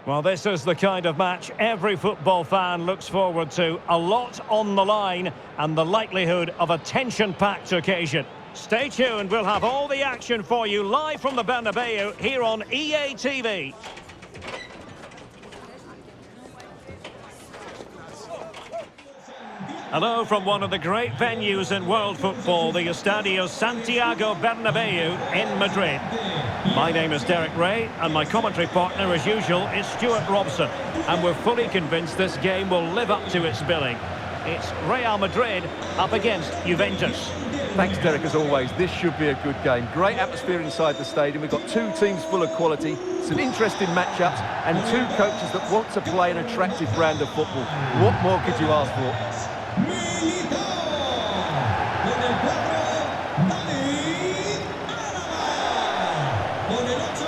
Well, this is the kind of match every football fan looks forward to. A lot on the line and the likelihood of a tension-packed occasion. Stay tuned, we'll have all the action for you live from the Bernabeu here on EA TV. Hello from one of the great venues in world football, the Estadio Santiago Bernabeu in Madrid. My name is Derek Ray, and my commentary partner, as usual, is Stuart Robson. And we're fully convinced this game will live up to its billing. It's Real Madrid up against Juventus. Thanks, Derek, as always. This should be a good game. Great atmosphere inside the stadium. We've got two teams full of quality, some interesting matchups, and two coaches that want to play an attractive brand of football. What more could you ask for?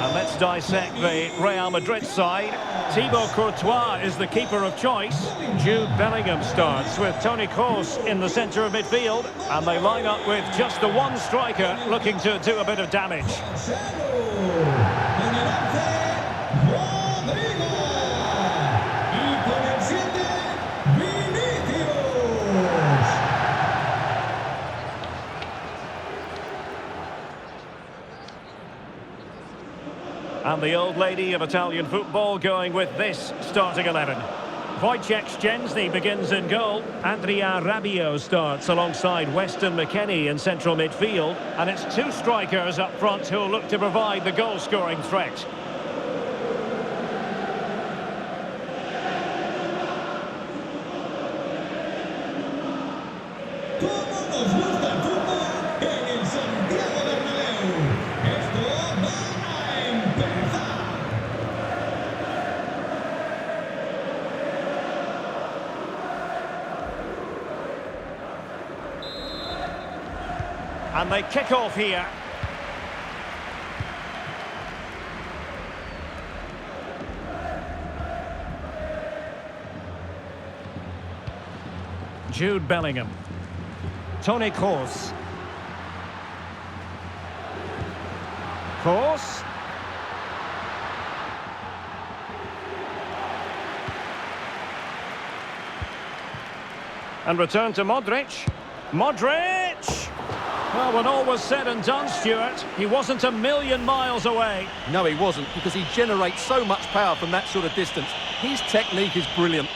And let's dissect the Real Madrid side. Thibaut Courtois is the keeper of choice. Jude Bellingham starts with Toni Kroos in the centre of midfield. And they line up with just the one striker looking to do a bit of damage. And the old lady of Italian football going with this starting 11. Wojciech Szczęsny begins in goal. Adrien Rabiot starts alongside Weston McKennie in central midfield. And it's two strikers up front who'll look to provide the goal-scoring threat. And they kick off here. Jude Bellingham. Toni Kroos. Kroos. And return to Modric. Modric! Well, when all was said and done, Stuart, he wasn't a million miles away. No, he wasn't, because he generates so much power from that sort of distance. His technique is brilliant.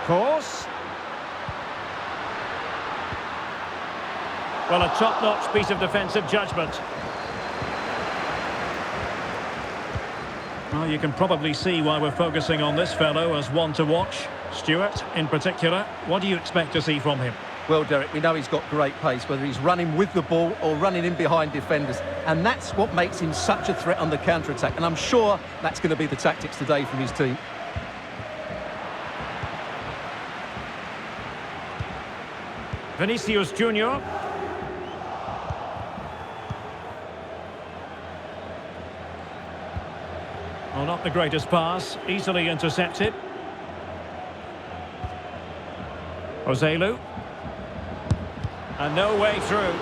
Kroos. Well, a top-notch piece of defensive judgment. Well, you can probably see why we're focusing on this fellow as one to watch. Stuart, in particular, what do you expect to see from him? Well, Derek, we know he's got great pace, whether he's running with the ball or running in behind defenders. And that's what makes him such a threat on the counter-attack. And I'm sure that's going to be the tactics today from his team. Vinicius Junior. Well, not the greatest pass, easily intercepted. Joselu. And no way through.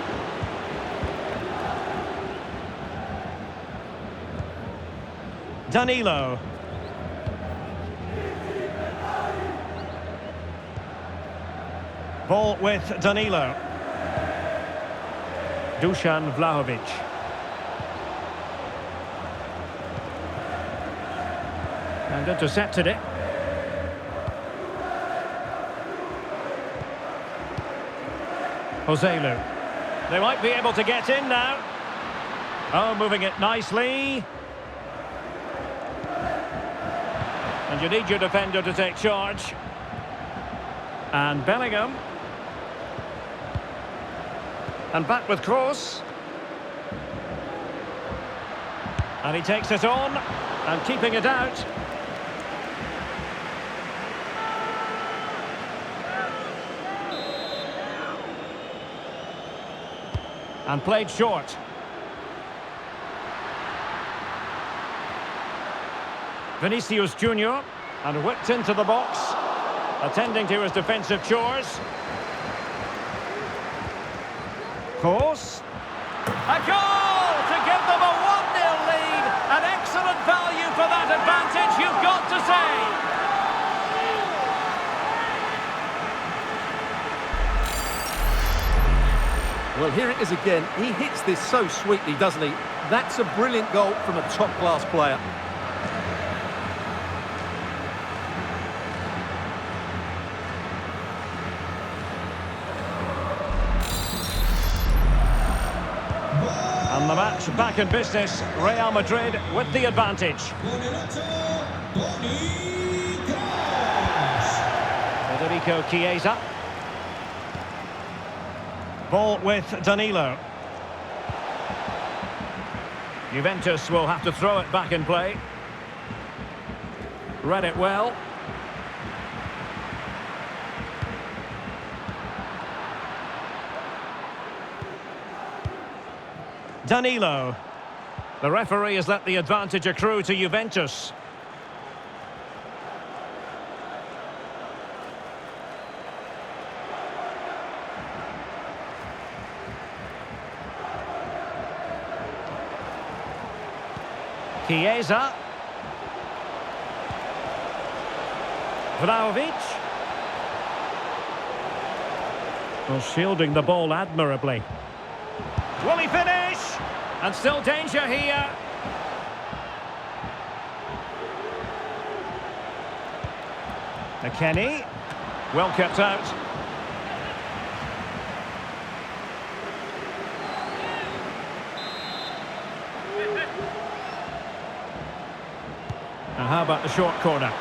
Danilo. Ball with Danilo. Dusan Vlahovic. And intercepted it. Joselu. They might be able to get in now. Oh, moving it nicely. And you need your defender to take charge. And Bellingham. And back with Kroos. And he takes it on. And keeping it out. And played short. Vinicius Junior, and whipped into the box, attending to his defensive chores. Course. A goal to give them a 1-0 lead. An excellent value for that advantage, you've got to say. Well, here it is again. He hits this so sweetly, doesn't he? That's a brilliant goal from a top-class player. And the match back in business. Real Madrid with the advantage. Federico Chiesa. Ball with Danilo. Juventus will have to throw it back in play. Read it well. Danilo. The referee has let the advantage accrue to Juventus. Chiesa. Vlahovic. Well, shielding the ball admirably. Will he finish? And still danger here. McKennie. Well kept out. And how about the short corner?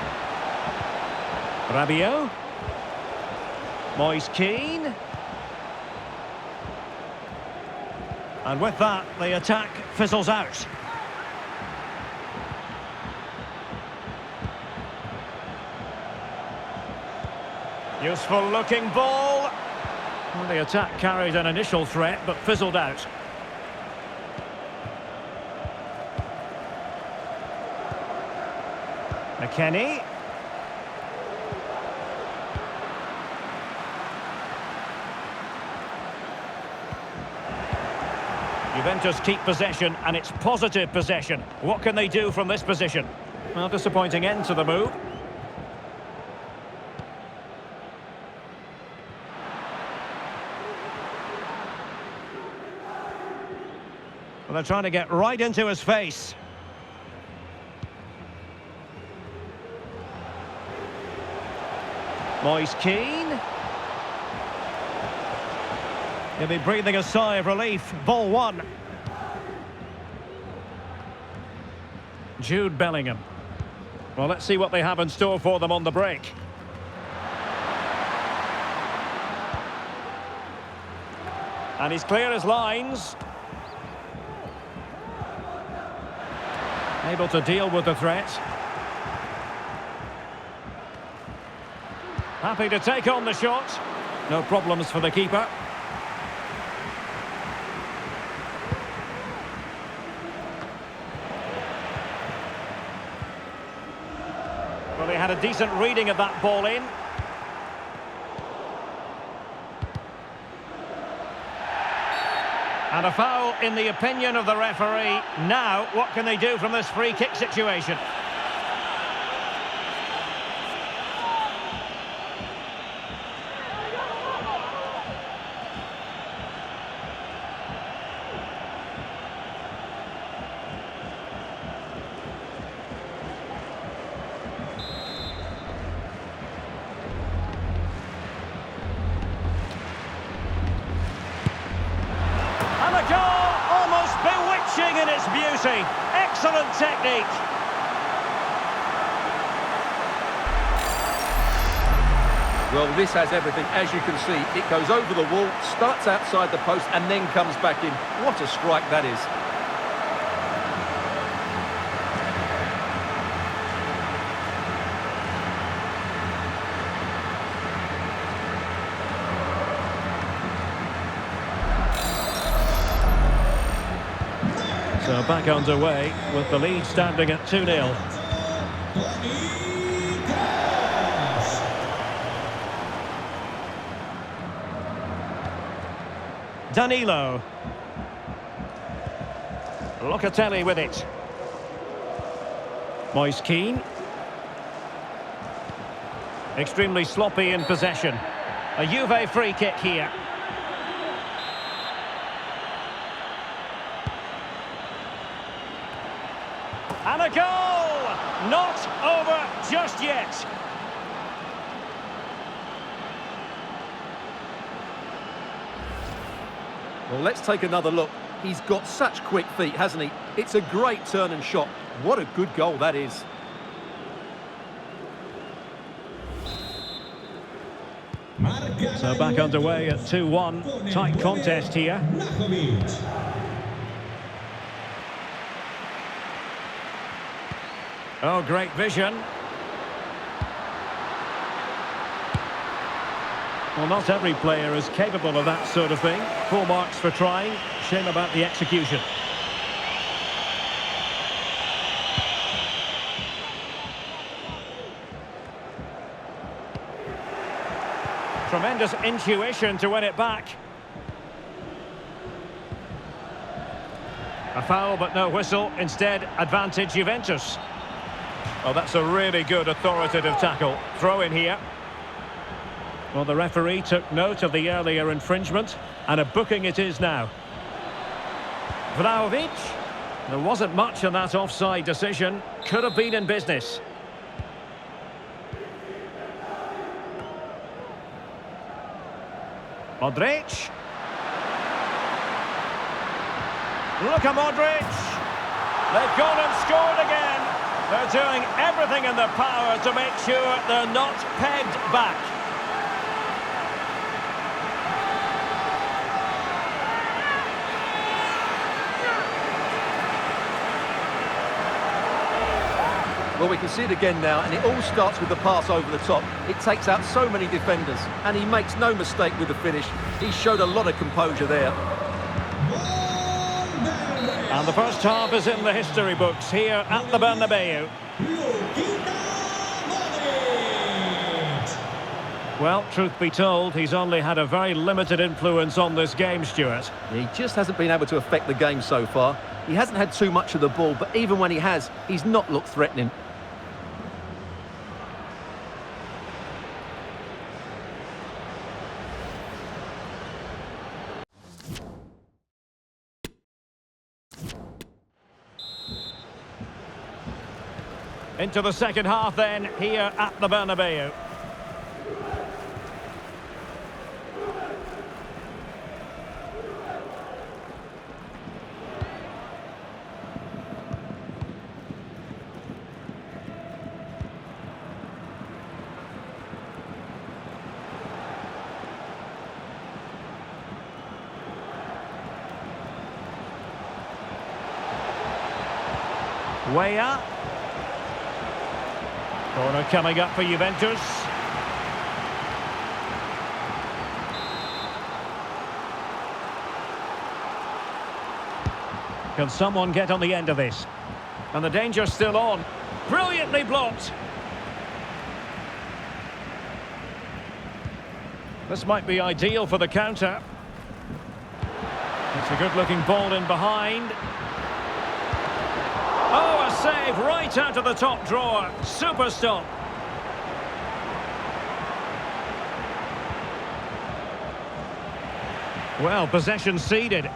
Rabiot. Moise Kean. And with that, the attack fizzles out. Useful looking ball. Well, the attack carried an initial threat, but fizzled out. McKennie. Juventus keep possession, and it's positive possession. What can they do from this position? Well, disappointing end to the move. Well, they're trying to get right into his face. Moise Kean. He'll be breathing a sigh of relief. Ball one. Jude Bellingham. Well, let's see what they have in store for them on the break. And he's clear as lines. Able to deal with the threat. Happy to take on the shot. No problems for the keeper. Well, he had a decent reading of that ball in. And a foul in the opinion of the referee. Now, what can they do from this free kick situation? And a goal, almost bewitching in its beauty. Excellent technique. Well, this has everything. As you can see, it goes over the wall, starts outside the post, and then comes back in. What a strike that is. So back underway with the lead standing at 2-0. Danilo. Locatelli with it. Moise Keane. Extremely sloppy in possession. A Juve free kick here. And a goal! Not over just yet. Well, let's take another look. He's got such quick feet, hasn't he? It's a great turn and shot. What a good goal that is. So back underway at 2-1. Tight contest here. Oh, great vision. Well, not every player is capable of that sort of thing. Full marks for trying. Shame about the execution. Tremendous intuition to win it back. A foul, but no whistle. Instead, advantage Juventus. Oh, that's a really good authoritative tackle. Throw in here. Well, the referee took note of the earlier infringement, and a booking it is now. Vlahovic. There wasn't much in that offside decision. Could have been in business. Modric. Luka Modric. They've gone and scored again. They're doing everything in their power to make sure they're not pegged back. Well, we can see it again now, and it all starts with the pass over the top. It takes out so many defenders, and he makes no mistake with the finish. He showed a lot of composure there. And the first half is in the history books here at the Bernabeu. Well, truth be told, he's only had a very limited influence on this game, Stuart. He just hasn't been able to affect the game so far. He hasn't had too much of the ball, but even when he has, he's not looked threatening. Into the second half then, here at the Bernabeu. Way up. Corner coming up for Juventus. Can someone get on the end of this? And the danger's still on. Brilliantly blocked. This might be ideal for the counter. It's a good-looking ball in behind. Oh, a save right out of the top drawer. Super stop. Well, possession ceded.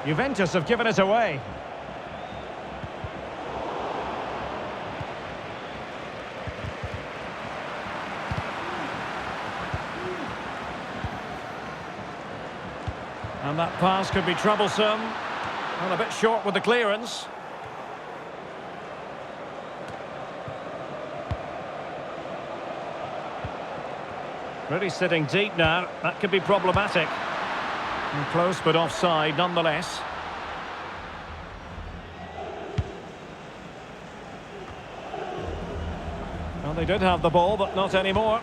Juventus have given it away. And that pass could be troublesome. And a bit short with the clearance. Really sitting deep now. That could be problematic. And close but offside nonetheless. Well, they did have the ball, but not anymore.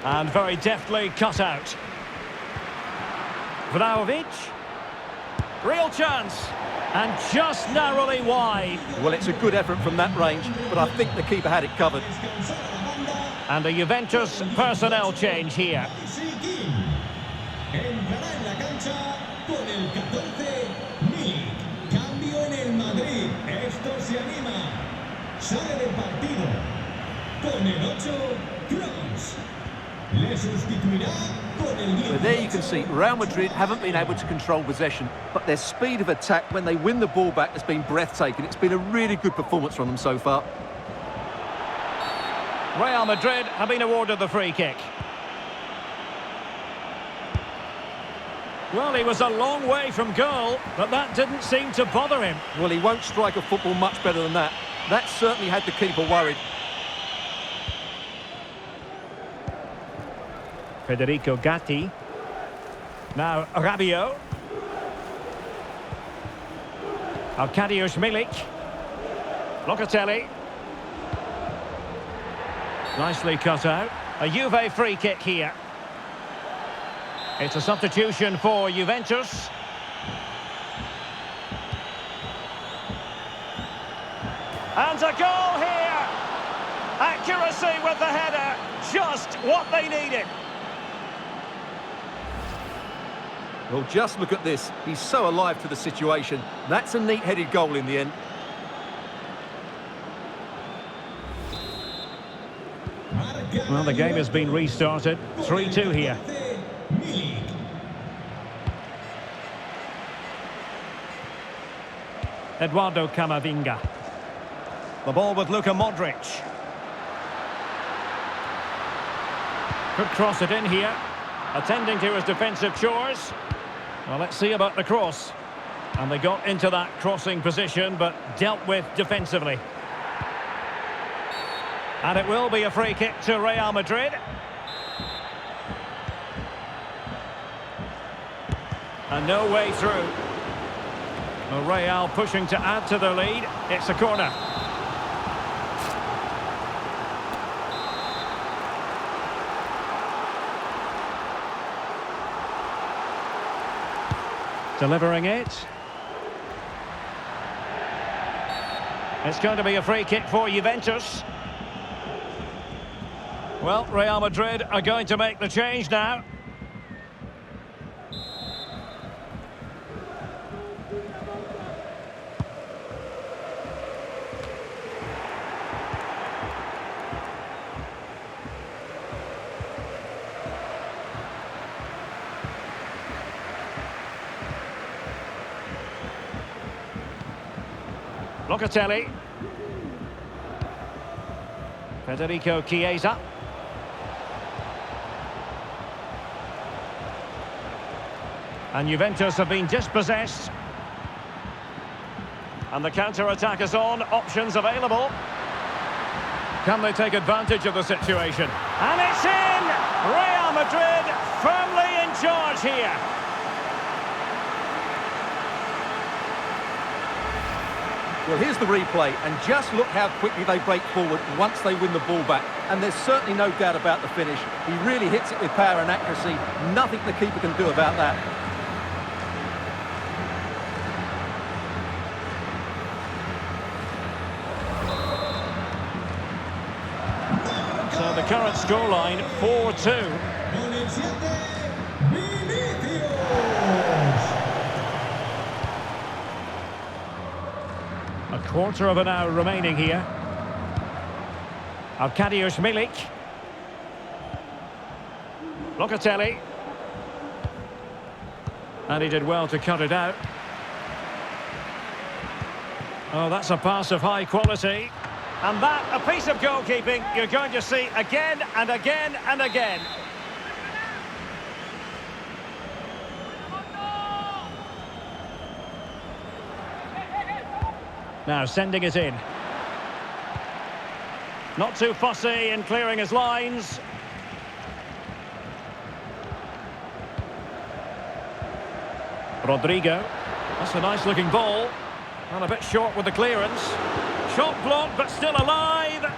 And very deftly cut out. Vlahovic. Real chance. And just narrowly wide. Well, it's a good effort from that range, but I think the keeper had it covered. And a Juventus personnel change here. Entrará en la cancha con el 14, Milik. Cambio en el Madrid. Esto se anima. Sale del partido. Con el 8, Kroos. Le sustituirá con el 10. But there you can see Real Madrid haven't been able to control possession, but their speed of attack when they win the ball back has been breathtaking. It's been a really good performance from them so far. Real Madrid have been awarded the free kick. Well, he was a long way from goal, but that didn't seem to bother him. Well, he won't strike a football much better than that. That certainly had the keeper worried. Federico Gatti. Now Rabiot. Arkadiusz Milik. Locatelli. Nicely cut out. A Juve free kick here. It's a substitution for Juventus. And a goal here. Accuracy with the header. Just what they needed. Well, just look at this. He's so alive to the situation. That's a neat-headed goal in the end. Well, the game has been restarted. 3-2 here. Eduardo Camavinga. The ball with Luka Modric. Could cross it in here. Attending to his defensive chores. Well, let's see about the cross. And they got into that crossing position, but dealt with defensively. And it will be a free kick to Real Madrid. And no way through. Well, Real pushing to add to their lead. It's a corner. Delivering it. It's going to be a free kick for Juventus. Well, Real Madrid are going to make the change now. Locatelli. Federico Chiesa. And Juventus have been dispossessed. And the counter-attack is on. Options available. Can they take advantage of the situation? And it's in! Real Madrid firmly in charge here. Well, here's the replay, and just look how quickly they break forward once they win the ball back. And there's certainly no doubt about the finish. He really hits it with power and accuracy. Nothing the keeper can do about that. So the current scoreline, 4-2. A quarter of an hour remaining here. Arkadiusz Milik. Locatelli. And he did well to cut it out. Oh, that's a pass of high quality. And that, a piece of goalkeeping you're going to see again and again and again. Now sending it in. Not too fussy in clearing his lines. Rodrigo. That's a nice looking ball. And a bit short with the clearance. Shot blocked but still alive.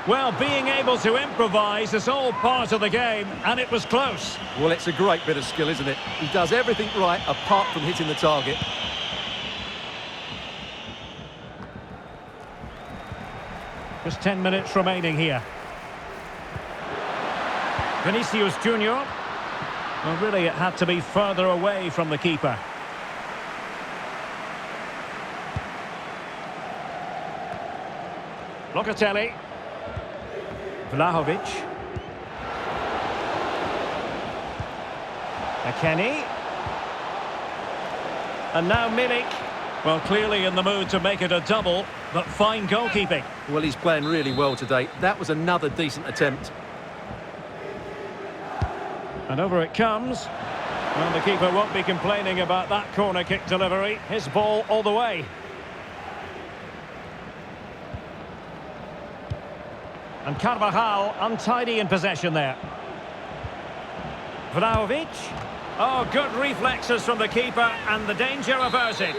Well, being able to improvise is all part of the game, and it was close. Well, it's a great bit of skill, isn't it? He does everything right apart from hitting the target. Just 10 minutes remaining here. Vinicius Junior. Well, really, it had to be further away from the keeper. Locatelli. Vlahovic. Kenny. And now Milik. Well, clearly in the mood to make it a double, but fine goalkeeping. Well, he's playing really well today. That was another decent attempt. And over it comes. Well, the keeper won't be complaining about that corner kick delivery. His ball all the way. And Carvajal untidy in possession there. Vlahovic. Oh, good reflexes from the keeper and the danger averted.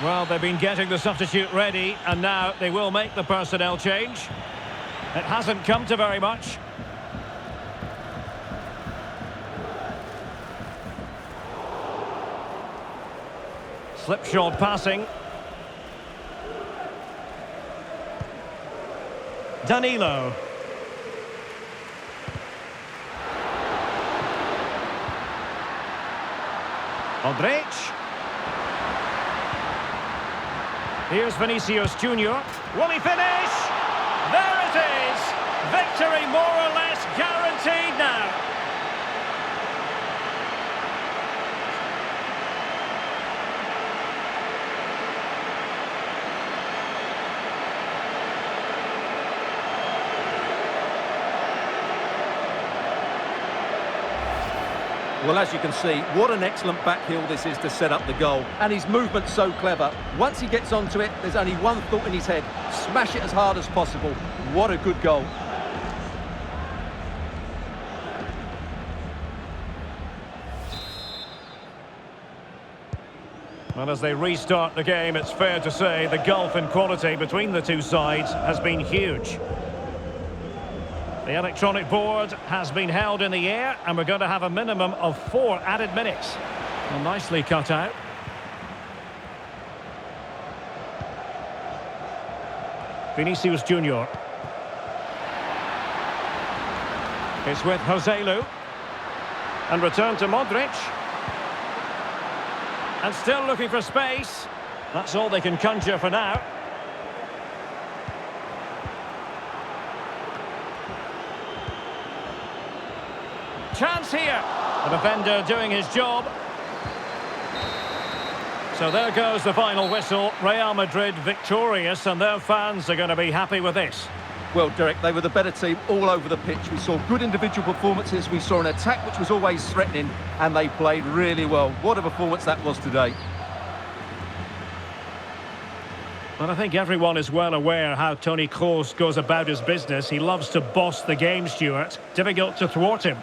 Well, they've been getting the substitute ready and now they will make the personnel change. It hasn't come to very much. Slipshod passing. Danilo. Modric. Here's Vinicius Junior. Will he finish? There it is! Victory more or less guaranteed now. Well, as you can see, what an excellent back heel this is to set up the goal. And his movement's so clever. Once he gets onto it, there's only one thought in his head. Smash it as hard as possible. What a good goal. Well, as they restart the game, it's fair to say the gulf in quality between the two sides has been huge. The electronic board has been held in the air and we're going to have a minimum of 4 added minutes. Well, nicely cut out. Vinicius Junior. It's with Joselu. And return to Modric. And still looking for space. That's all they can conjure for now. Chance here. The defender doing his job. So there goes the final whistle. Real Madrid victorious, and their fans are going to be happy with this. Well, Derek, they were the better team all over the pitch. We saw good individual performances. We saw an attack which was always threatening, and they played really well. What a performance that was today. Well, I think everyone is well aware how Toni Kroos goes about his business. He loves to boss the game, Stuart. Difficult to thwart him.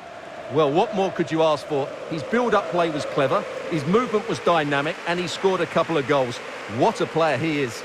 Well, what more could you ask for? His build-up play was clever, his movement was dynamic, and he scored a couple of goals. What a player he is.